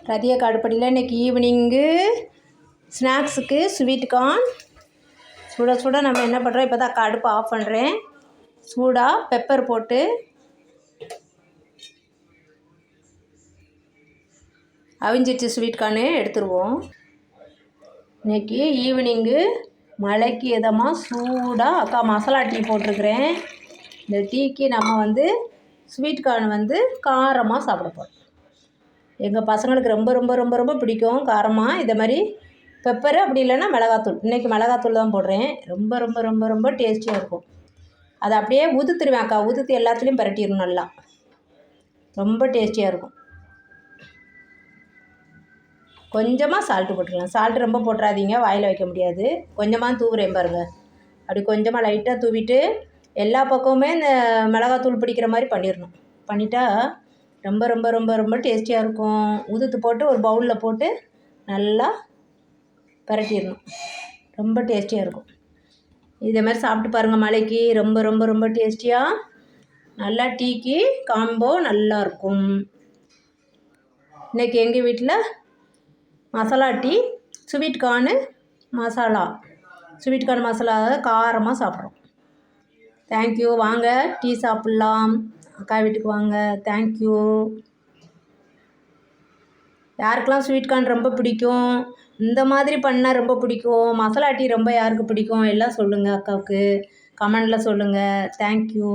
ரதிய அடுப்படியில் இன்றைக்கி ஈவினிங்கு ஸ்நாக்ஸுக்கு sweet corn சுட சுட நம்ம என்ன பண்ணுறோம். இப்போ தான் அடுப்பு ஆஃப் பண்ணுறேன். சூடாக பெப்பர் போட்டு அவிஞ்சிச்சு ஸ்வீட் கார்னு எடுத்துருவோம். இன்றைக்கி ஈவினிங்கு மழைக்கு இதமாக சூடாக அக்கா மசாலா டீ போட்டிருக்கிறேன். இந்த டீக்கு நம்ம ஸ்வீட் கார்ன் காரமாக சாப்பிட போகிறோம். எங்கள் பசங்களுக்கு ரொம்ப ரொம்ப ரொம்ப ரொம்ப பிடிக்கும் காரமாக. இதை மாதிரி பெப்பரு அப்படி இல்லைன்னா மிளகாத்தூள். இன்றைக்கி மிளகாத்தூள் தான் போடுறேன். ரொம்ப ரொம்ப ரொம்ப ரொம்ப டேஸ்டியாக இருக்கும். அதை அப்படியே உதுத்துருவேன் அக்கா. உதுத்து எல்லாத்துலேயும் பரட்டிடணும். நல்லா ரொம்ப டேஸ்டியாக இருக்கும். கொஞ்சமாக சால்ட்டு போட்டுக்கலாம். சால்ட்டு ரொம்ப போட்டுறாதீங்க, வாயில் வைக்க முடியாது. கொஞ்சமாக தூவுறேன் பாருங்கள். அப்படி கொஞ்சமாக லைட்டாக தூவிட்டு எல்லா பக்கமுமே இந்த மிளகாத்தூள் பிடிக்கிற மாதிரி பண்ணிடணும். பண்ணிட்டா ரொம்ப ரொம்ப ரொம்ப ரொம்ப டேஸ்டியாக இருக்கும். உதுத்து போட்டு ஒரு பவுலில் போட்டு நல்லா பரட்டிடணும். ரொம்ப டேஸ்டியாக இருக்கும். இதே மாதிரி சாப்பிட்டு பாருங்கள். மழைக்கு ரொம்ப ரொம்ப ரொம்ப டேஸ்டியாக நல்லா டீக்கு காம்போ நல்லாயிருக்கும். இன்றைக்கி எங்கள் வீட்டில் மசாலா டீ ஸ்வீட் கார்னு மசாலா. ஸ்வீட் கார்ன் மசாலா காரமாக சாப்பிட்றோம். தேங்க்யூ. வாங்க டீ சாப்பிட்லாம். அக்கா வீட்டுக்கு வாங்க. தேங்க்யூ. யாருக்கெல்லாம் ஸ்வீட் கார்ன் ரொம்ப பிடிக்கும், இந்த மாதிரி பண்ணால் ரொம்ப பிடிக்கும், மசாலா டீ ரொம்ப யாருக்கு பிடிக்கும் எல்லாம் சொல்லுங்கள். அக்காவுக்கு கமெண்டில் சொல்லுங்கள். தேங்க்யூ.